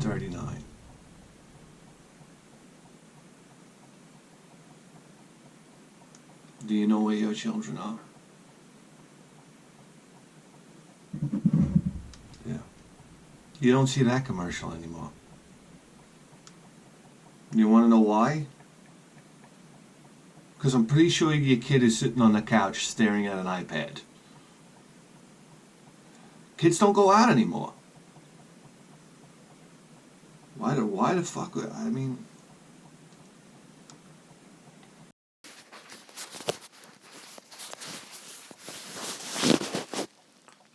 7:39. Do you know where your children are? Yeah. You don't see that commercial anymore. You want to know why? Because I'm pretty sure your kid is sitting on the couch staring at an iPad. Kids don't go out anymore. Why the fuck? I mean...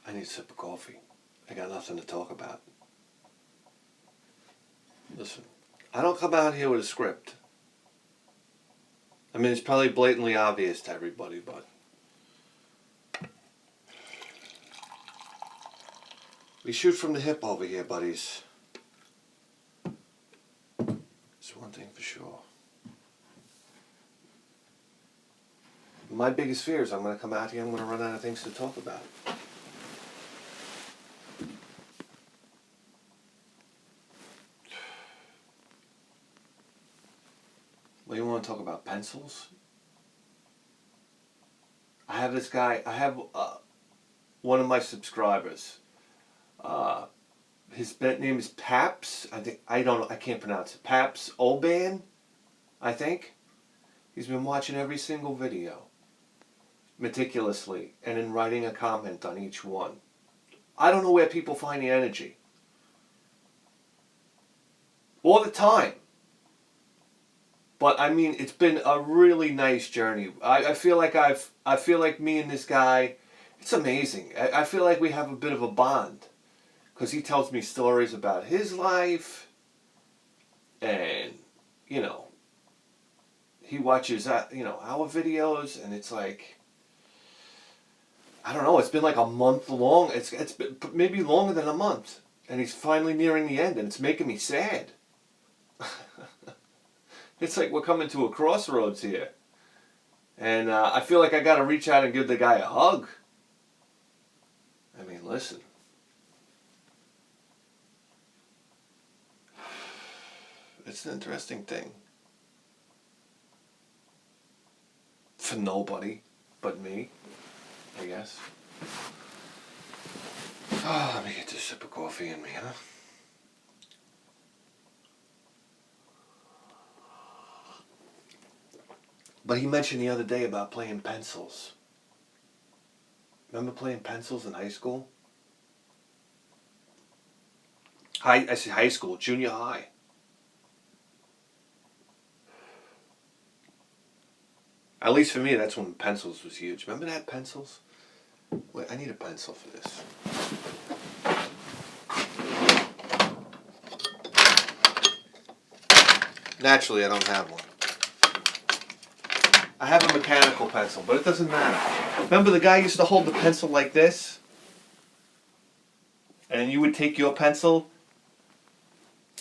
I need a sip of coffee. I got nothing to talk about. Listen, I don't come out here with a script. I mean, it's probably blatantly obvious to everybody, but... we shoot from the hip over here, buddies. It's one thing for sure. My biggest fear is I'm going to come out here and I'm going to run out of things to talk about. Well, you want to talk about pencils? I have this guy, one of my subscribers. His name is Paps. I can't pronounce it. Paps Oban, I think. He's been watching every single video meticulously and then writing a comment on each one. I don't know where people find the energy. All the time. But I mean, it's been a really nice journey. I feel like me and this guy, it's amazing. I feel like we have a bit of a bond. Because he tells me stories about his life. And, you know, he watches, our videos. And it's like, I don't know, it's been like a month long. It's been maybe longer than a month. And he's finally nearing the end. And it's making me sad. It's like we're coming to a crossroads here. And I feel like I got to reach out and give the guy a hug. I mean, listen. It's an interesting thing. For nobody but me, I guess. Oh, let me get this sip of coffee in me, huh? But he mentioned the other day about playing pencils. Remember playing pencils in high school? I say high school, junior high. At least for me, that's when pencils was huge. Remember that, pencils? Wait, I need a pencil for this. Naturally, I don't have one. I have a mechanical pencil, but it doesn't matter. Remember the guy used to hold the pencil like this? And you would take your pencil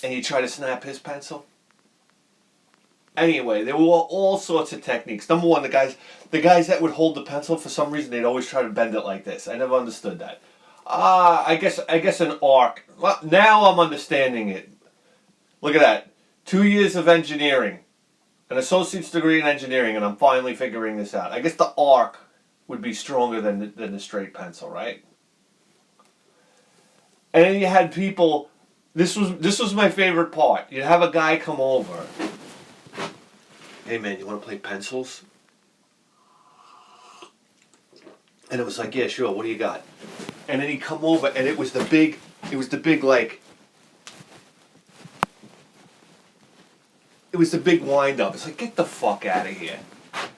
and you try to snap his pencil? Anyway, there were all sorts of techniques. Number one, the guys that would hold the pencil, for some reason, they'd always try to bend it like this. I never understood that. I guess an arc. Well, now I'm understanding it. Look at that. 2 years of engineering. An associate's degree in engineering, and I'm finally figuring this out. I guess the arc would be stronger than the straight pencil, right? And then you had people. This was my favorite part. You'd have a guy come over. Hey man, you want to play pencils? And it was like, yeah, sure. What do you got? And then he'd come over, and it was the big like. It was the big wind up. It's like, get the fuck out of here.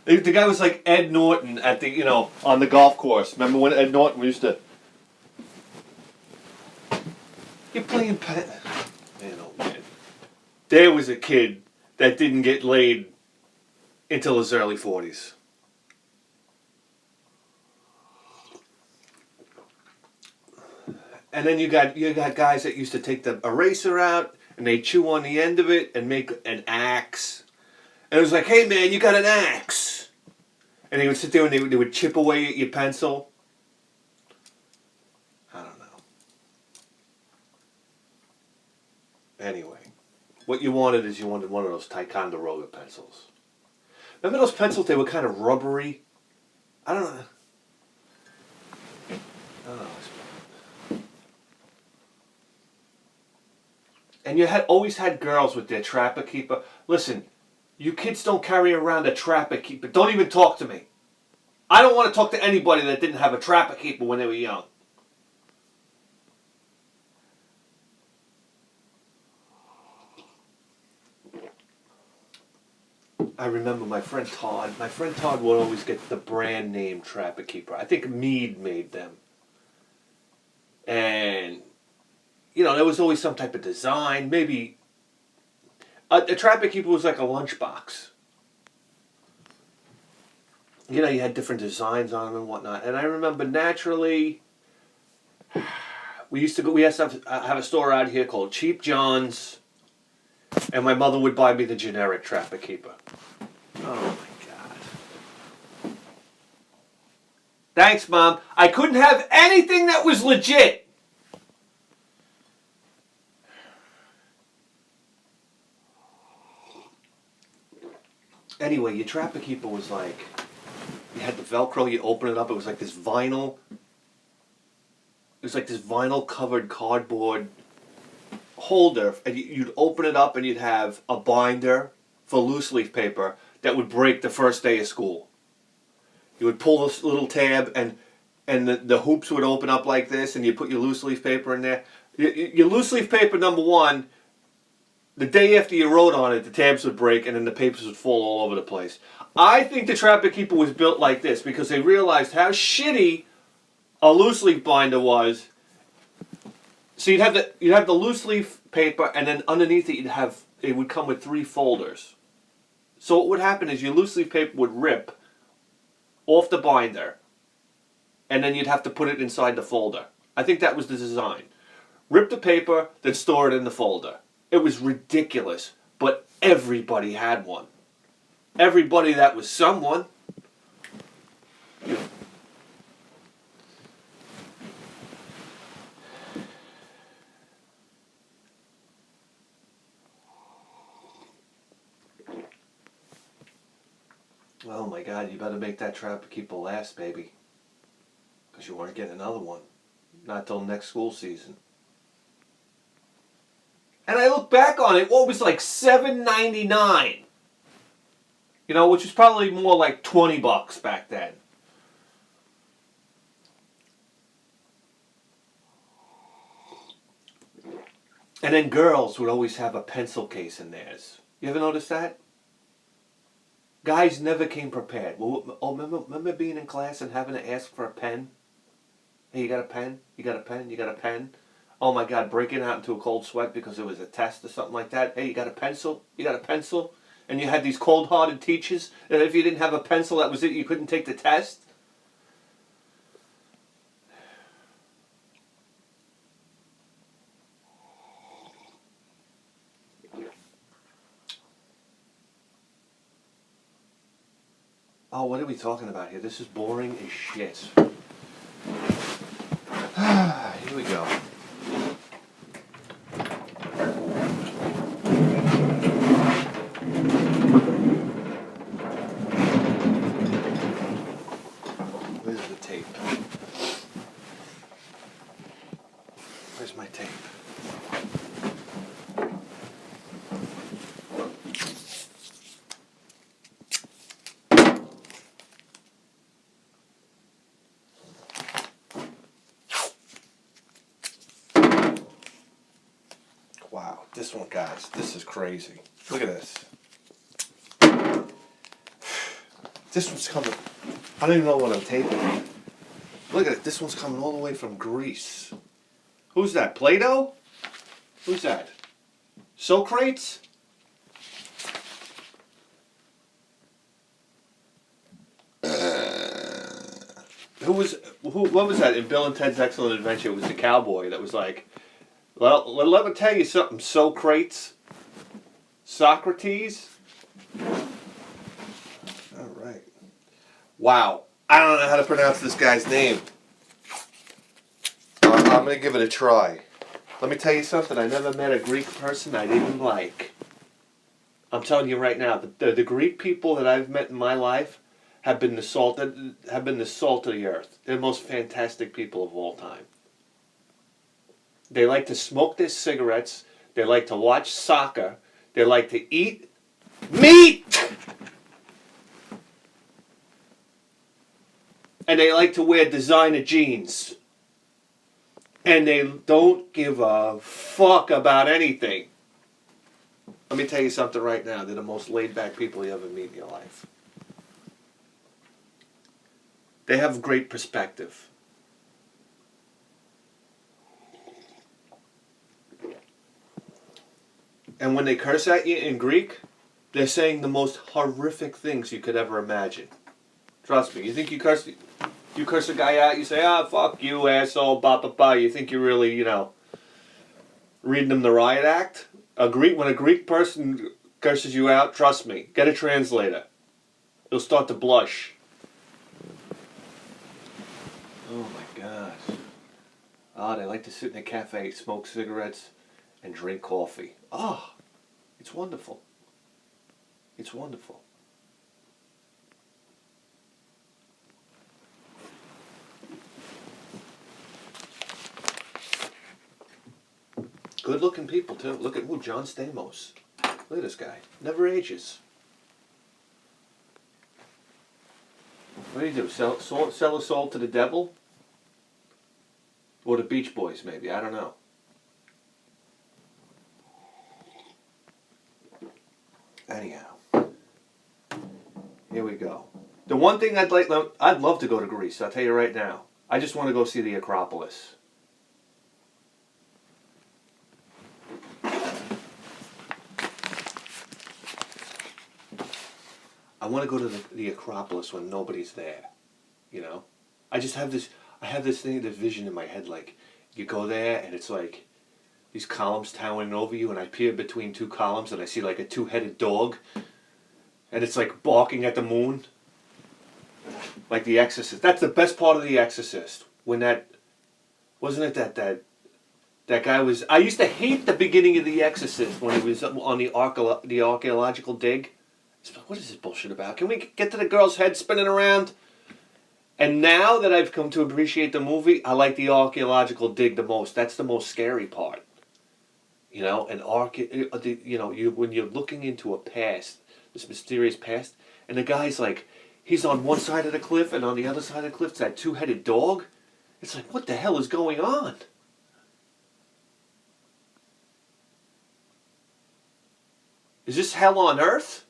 The guy was like Ed Norton at the, on the golf course. Remember when Ed Norton used to... You're playing man, oh man. There was a kid that didn't get laid until his early 40s. And then you got guys that used to take the eraser out and they chew on the end of it and make an axe. And it was like, hey man, you got an axe. And they would sit there and they would chip away at your pencil. I don't know. Anyway, what you wanted is you wanted one of those Ticonderoga pencils. Remember those pencils? They were kind of rubbery. I don't know. Oh, and you had always had girls with their Trapper Keeper. Listen, you kids don't carry around a Trapper Keeper. Don't even talk to me. I don't want to talk to anybody that didn't have a Trapper Keeper when they were young. I remember my friend Todd. My friend Todd would always get the brand name Trapper Keeper. I think Mead made them. And, you know, there was always some type of design. Maybe a Trapper Keeper was like a lunchbox. You know, you had different designs on them and whatnot. And I remember naturally, we used to have a store out here called Cheap John's. And my mother would buy me the generic Trapper Keeper. Oh my God. Thanks, Mom. I couldn't have anything that was legit. Anyway, your Trapper Keeper was like, you had the Velcro, you open it up, it was like this vinyl. It was like this vinyl covered cardboard holder, and you'd open it up and you'd have a binder for loose leaf paper that would break the first day of school. You would pull this little tab and the hoops would open up like this, and you put your loose leaf paper in there. Your loose leaf paper, number one, the day after you wrote on it, the tabs would break and then the papers would fall all over the place. I think the Trapper Keeper was built like this because they realized how shitty a loose leaf binder was. So you'd have the loose leaf paper, and then underneath it would come with 3 folders. So what would happen is your loose leaf paper would rip off the binder, and then you'd have to put it inside the folder. I think that was the design. Rip the paper, then store it in the folder. It was ridiculous, but everybody had one. Everybody that was someone. Oh my God, you better make that Trapper Keeper last, baby. Because you weren't getting another one. Not till next school season. And I look back on it, what was like $7.99? You know, which was probably more like $20 back then. And then girls would always have a pencil case in theirs. You ever notice that? Guys never came prepared. Well, remember being in class and having to ask for a pen? Hey, you got a pen? You got a pen? You got a pen? Oh my God, breaking out into a cold sweat because it was a test or something like that. Hey, you got a pencil? You got a pencil? And you had these cold-hearted teachers that if you didn't have a pencil, that was it, you couldn't take the test? Oh, what are we talking about here? This is boring as shit. Here we go. Where's the tape? Where's my tape? Wow, this one, guys, this is crazy. Look at this. This one's coming. I don't even know what I'm taping. Look at it. This one's coming all the way from Greece. Who's that? Plato? Who's that? Socrates? What was that in Bill and Ted's Excellent Adventure? It was the cowboy that was like, well, let me tell you something, Socrates. Socrates? All right. Wow. I don't know how to pronounce this guy's name. I'm going to give it a try. Let me tell you something. I never met a Greek person I didn't like. I'm telling you right now, the Greek people that I've met in my life have been the salt of the earth. They're the most fantastic people of all time. They like to smoke their cigarettes. They like to watch soccer. They like to eat meat. And they like to wear designer jeans. And they don't give a fuck about anything. Let me tell you something right now. They're the most laid-back people you ever meet in your life. They have great perspective. And when they curse at you in Greek, they're saying the most horrific things you could ever imagine. Trust me. You think you curse a guy out, you say, fuck you, asshole, ba ba ba. You think you're really, reading them the riot act? When a Greek person curses you out, trust me, get a translator. You'll start to blush. Oh my gosh. They like to sit in a cafe, smoke cigarettes, and drink coffee. It's wonderful. It's wonderful. Good looking people too. Look at John Stamos. Look at this guy. Never ages. What do you do? Sell a soul to the devil? Or the Beach Boys, maybe. I don't know. Anyhow. Here we go. The one thing I'd love to go to Greece, I'll tell you right now. I just want to go see the Acropolis. I want to go to the Acropolis when nobody's there. I have this vision in my head, like, you go there and it's like these columns towering over you, and I peer between two columns and I see like a two-headed dog, and it's like barking at the moon. Like The Exorcist. That's the best part of The Exorcist. When wasn't it that guy was... I used to hate the beginning of The Exorcist when he was on the archaeological dig. What is this bullshit about? Can we get to the girl's head spinning around? And now that I've come to appreciate the movie, I like the archaeological dig the most. That's the most scary part. When you're looking into a past, this mysterious past, and the guy's like, he's on one side of the cliff, and on the other side of the cliff, it's that two-headed dog. It's like, what the hell is going on? Is this hell on earth?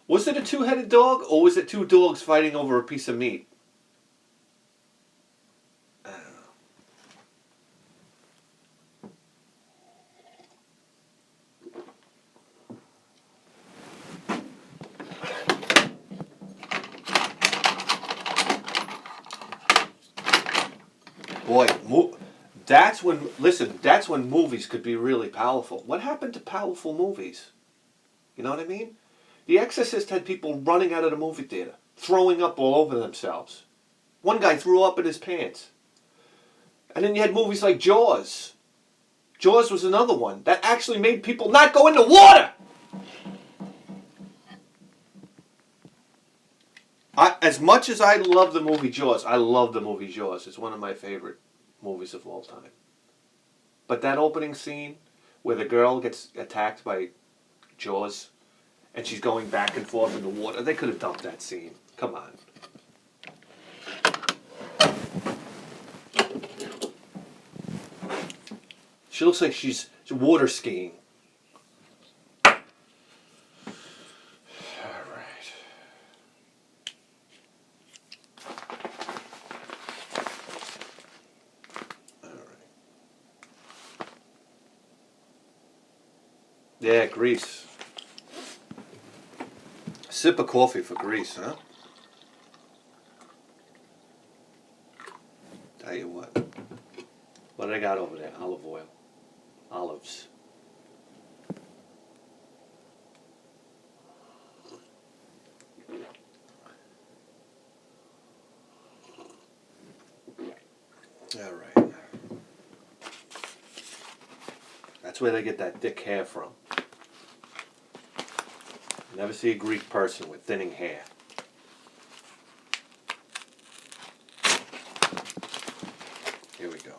Was it a two-headed dog, or was it two dogs fighting over a piece of meat? I don't know. Boy, that's when movies could be really powerful. What happened to powerful movies? You know what I mean? The Exorcist had people running out of the movie theater, throwing up all over themselves. One guy threw up in his pants. And then you had movies like Jaws. Jaws was another one that actually made people not go in the water. As much as I love the movie Jaws, I love the movie Jaws. It's one of my favorite movies of all time. But that opening scene where the girl gets attacked by Jaws and she's going back and forth in the water, they could have dumped that scene. Come on. She looks like she's water skiing. Yeah, Greece. Sip of coffee for Greece, huh? Tell you what. What do I got over there? Olive oil. Olives. All right. That's where they get that thick hair from. Never see a Greek person with thinning hair. Here we go.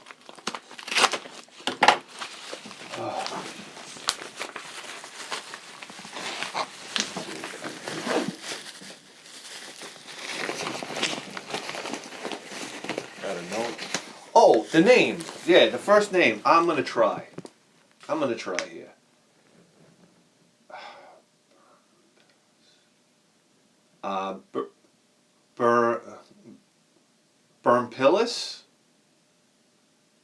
Oh. Gotta know. Oh, the name. Yeah, the first name. I'm gonna try here. Bur Burnpillis?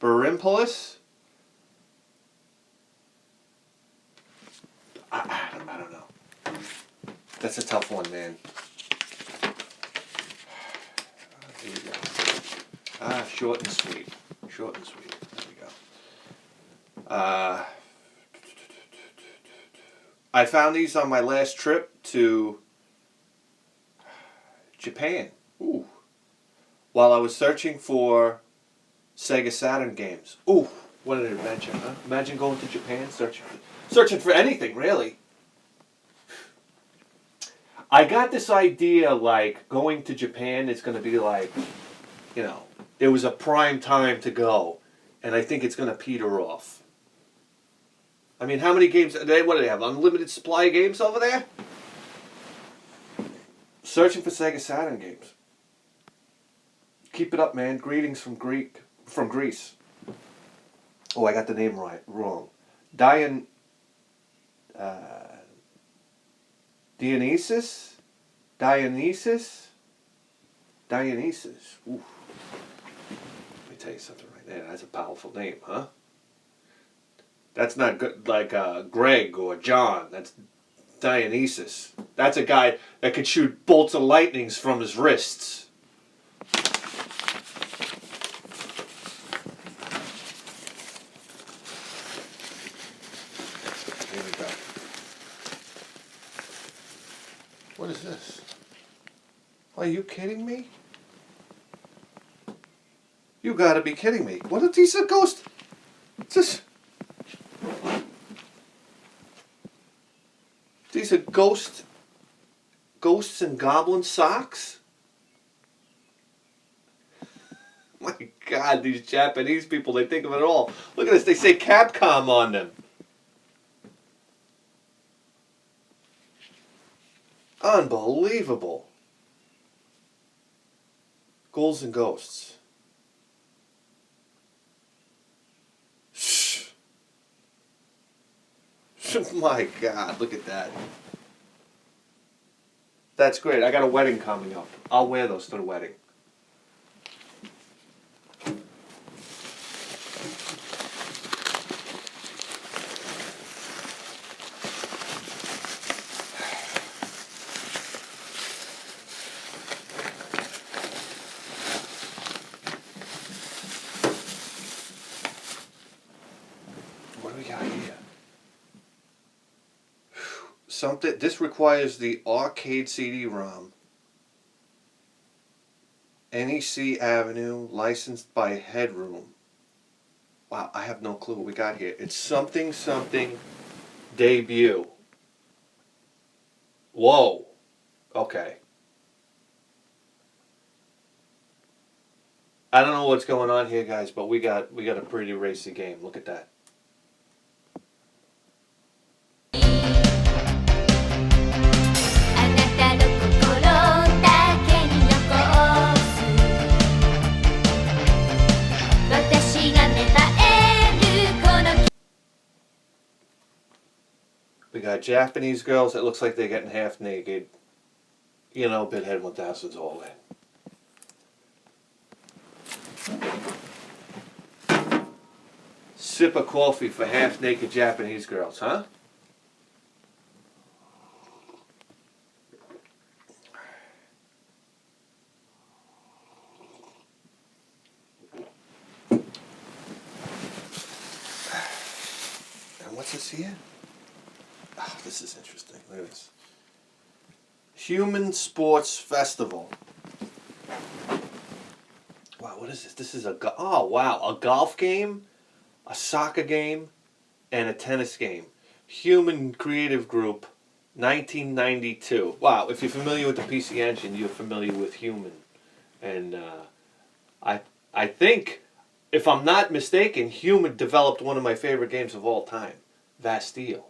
Burimpolis? I don't know. That's a tough one, man. Here we go. Short and sweet. Short and sweet. There we go. I found these on my last trip to Japan. Ooh. While I was searching for Sega Saturn games. Ooh, what an adventure, huh? Imagine going to Japan searching for anything, really. I got this idea like going to Japan is going to be like, you know, it was a prime time to go, and I think it's going to peter off. I mean, how many games? What do they have? Unlimited supply of games over there? Searching for Sega Saturn games. Keep it up, man. Greetings from Greece. Oh, I got the name wrong. Dionysus? Dionysus? Dionysus. Ooh. Let me tell you something right there. That's a powerful name, huh? That's not good like Greg or John. That's Dionysus. That's a guy that could shoot bolts of lightnings from his wrists. Here we go. What is this? Are you kidding me? You gotta be kidding me. What are these ghosts? What's this? These are ghosts and goblin socks? My God, these Japanese people, they think of it all. Look at this, they say Capcom on them. Unbelievable. Ghouls and ghosts. My God, look at that. That's great. I got a wedding coming up. I'll wear those to the wedding. What do we got here? Something. This requires the arcade CD-ROM. NEC Avenue, licensed by Headroom. Wow, I have no clue what we got here. It's something debut. Whoa. Okay. I don't know what's going on here, guys, but we got a pretty racy game. Look at that. We got Japanese girls that looks like they're getting half naked. You know, Bithead 1000's all in. Sip of coffee for half naked Japanese girls, huh? And what's this here? Oh, this is interesting. Look at this. Human Sports Festival. Wow, what is this? This is oh wow, a golf game, a soccer game, and a tennis game. Human Creative Group, 1992. Wow, if you're familiar with the PC Engine, you're familiar with Human. And I, I think, if I'm not mistaken, Human developed one of my favorite games of all time, Vastille.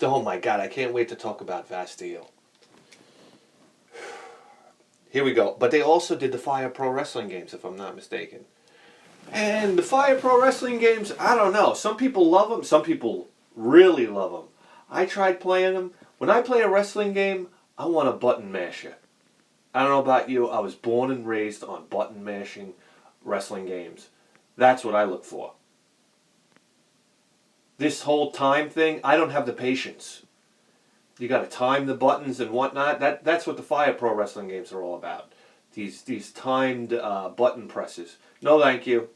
Oh my God, I can't wait to talk about Vastille. Here we go. But they also did the Fire Pro Wrestling games, if I'm not mistaken. And the Fire Pro Wrestling games, I don't know. Some people love them. Some people really love them. I tried playing them. When I play a wrestling game, I want a button masher. I don't know about you. I was born and raised on button mashing wrestling games. That's what I look for. This whole time thing, I don't have the patience. You got to time the buttons and whatnot. That's what the Fire Pro Wrestling games are all about. These timed button presses. No, thank you.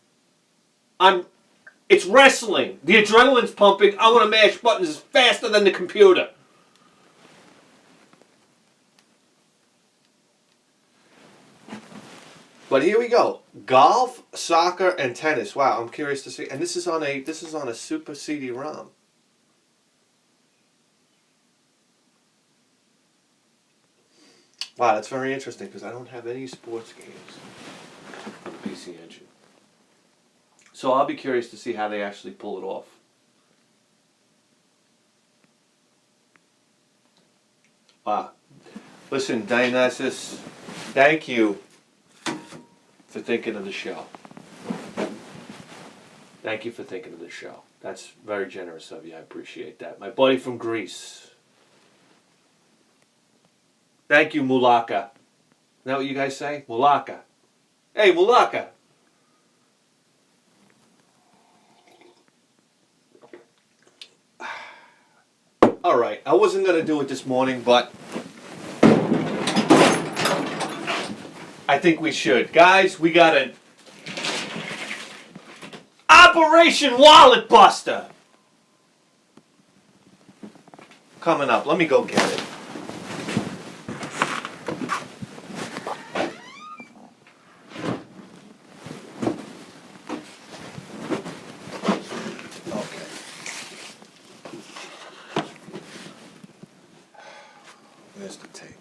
It's wrestling. The adrenaline's pumping. I want to mash buttons faster than the computer. But here we go. Golf, soccer, and tennis. Wow, I'm curious to see. And this is on a Super CD-ROM. Wow, that's very interesting because I don't have any sports games on the PC Engine. So I'll be curious to see how they actually pull it off. Ah, listen, Dionysus, thank you for thinking of the show. Thank you for thinking of the show. That's very generous of you. I appreciate that. My buddy from Greece. Thank you, Mulaka. Is that what you guys say? Mulaka. Hey, Mulaka. All right, I wasn't going to do it this morning, but I think we should. Guys, we got an Operation Wallet Buster coming up. Let me go get it. Okay. There's the tape.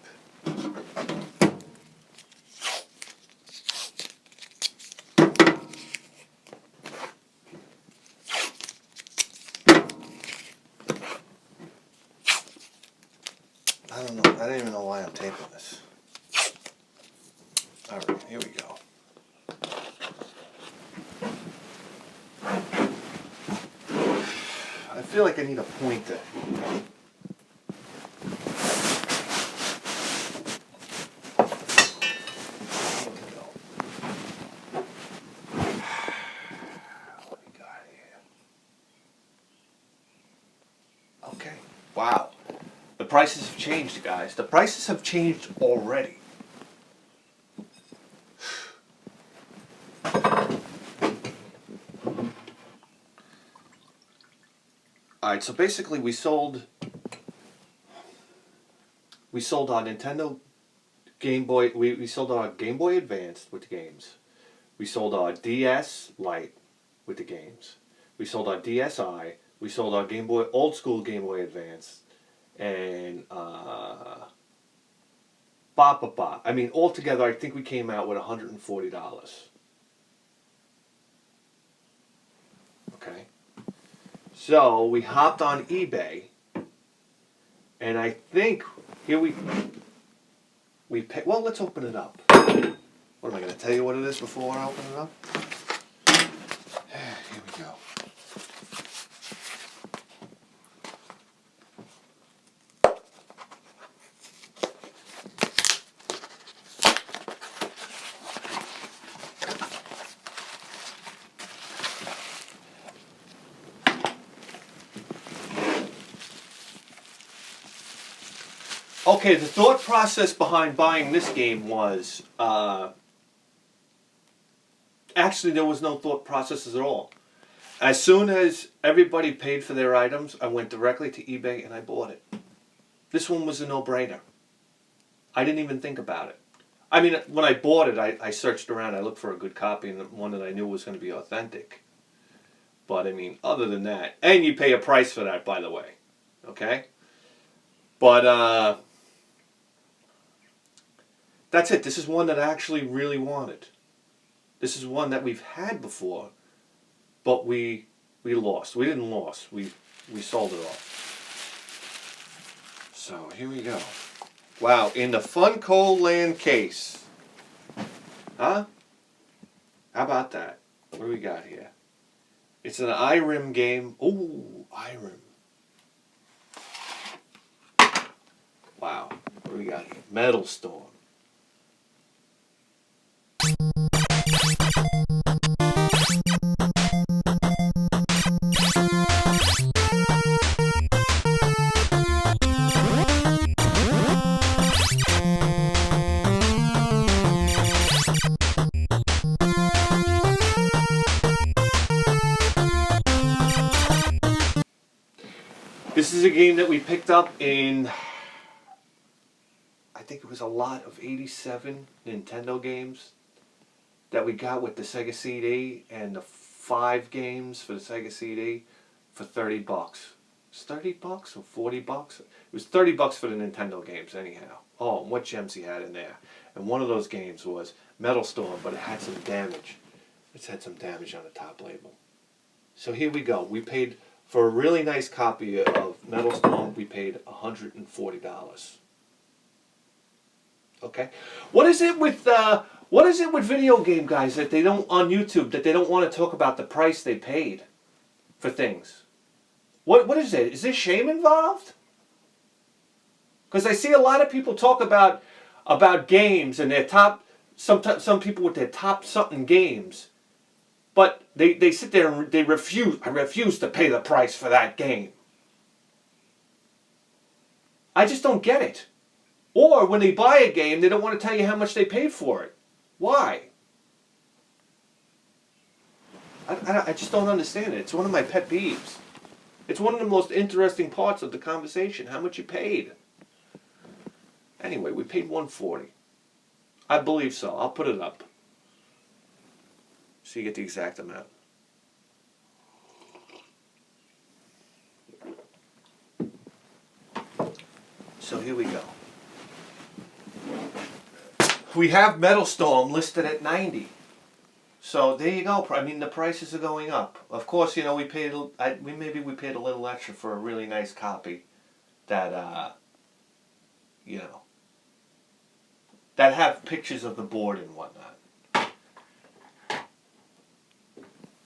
I don't know. I don't even know why I'm taping this. All right, here we go. I feel like I need a pointer. Okay. Wow. The prices have changed, guys. The prices have changed already. Alright, so basically we sold our Nintendo Game Boy, we sold our Game Boy Advance with the games. We sold our DS Lite with the games. We sold our DSi. We sold our Game Boy, old school Game Boy Advance. And I mean, altogether, I think we came out with $140. Okay. So we hopped on eBay, and I think here we pay. Well, let's open it up. What am I going to tell you what it is before I open it up? Here we go. Okay, the thought process behind buying this game was, actually there was no thought processes at all. As soon as everybody paid for their items, I went directly to eBay and I bought it. This one was a no-brainer. I didn't even think about it. I mean, when I bought it, I searched around, I looked for a good copy and one that I knew was going to be authentic. But I mean, other than that, and you pay a price for that, by the way. Okay? But that's it. This is one that I actually really wanted. This is one that we've had before, but we lost. We didn't lose. We sold it off. So here we go. Wow, in the Funko Land case. Huh? How about that? What do we got here? It's an IRIM game. Ooh, IRIM. Wow. What do we got here? Metal Storm. This is a game that we picked up in, I think it was a lot of 87 Nintendo games that we got with the Sega CD and the 5 games for the Sega CD for $30. It's $30 or $40. It was $30 for the Nintendo games anyhow. Oh, and what gems he had in there. And one of those games was Metal Storm, but it had some damage. It's had some damage on the top label. So here we go. We paid for a really nice copy of Metal Storm. We paid $140. Okay. What is it with video game guys that they don't on YouTube that they don't want to talk about the price they paid for things? What is it? Is there shame involved? Because I see a lot of people talk about games and their top some people with their top something games, but they sit there and they refuse. I refuse to pay the price for that game. I just don't get it. Or when they buy a game, they don't want to tell you how much they paid for it. Why? I just don't understand it. It's one of my pet peeves. It's one of the most interesting parts of the conversation, how much you paid. Anyway, we paid $140. I believe so. I'll put it up. So you get the exact amount. So here we go. We have Metal Storm listed at $90. So there you go. I mean, the prices are going up. Of course, you know, we paid we paid a little extra for a really nice copy that you know, that have pictures of the board and whatnot.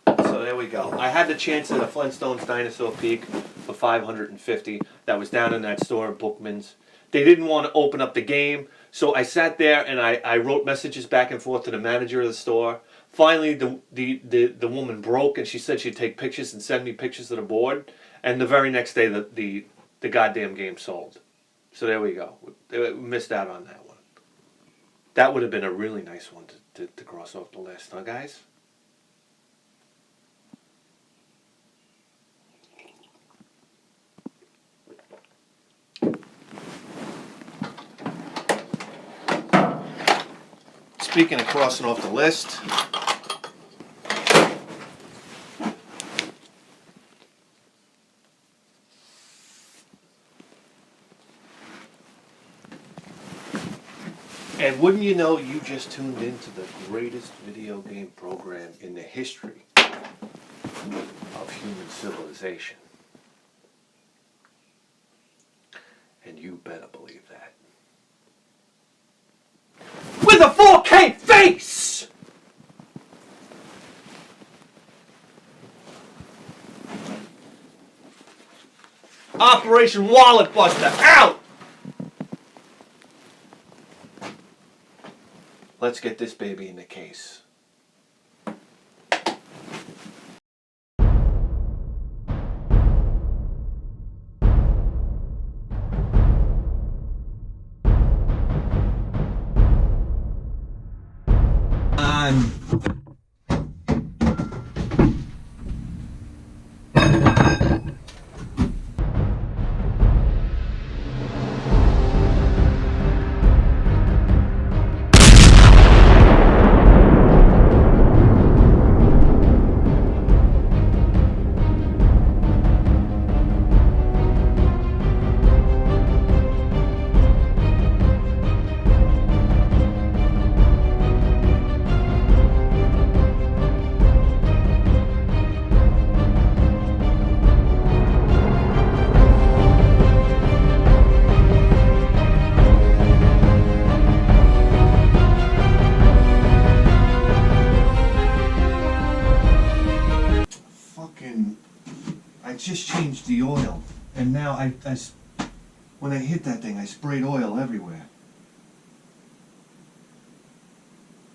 So there we go. I had the chance at a Flintstones Dinosaur Peak for $550. That was down in that store in Bookman's. They didn't want to open up the game, so I sat there and I wrote messages back and forth to the manager of the store. Finally, the woman broke and she said she'd take pictures and send me pictures of the board. And the very next day, the goddamn game sold. So there we go. We missed out on that one. That would have been a really nice one to cross off the list, huh, guys? Speaking of crossing off the list, and wouldn't you know, you just tuned into the greatest video game program in the history of human civilization. And you better believe that. With a 4K face! Operation Wallet Buster, out! Let's get this baby in the case. Now, when I hit that thing, I sprayed oil everywhere.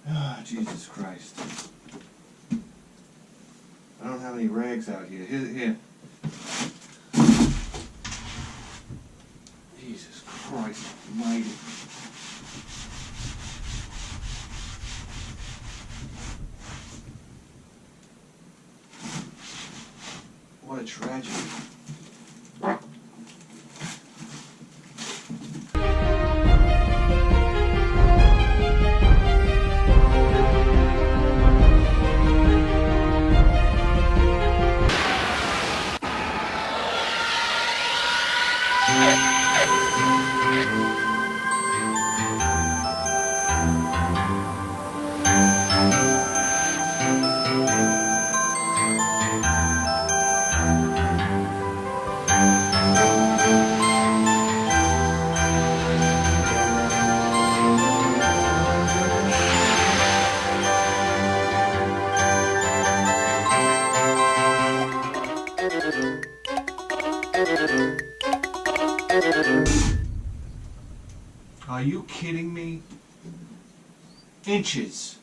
Ah, Jesus Christ. I don't have any rags out here. Here. Jesus Christ almighty. What a tragedy. Are you kidding me? Inches.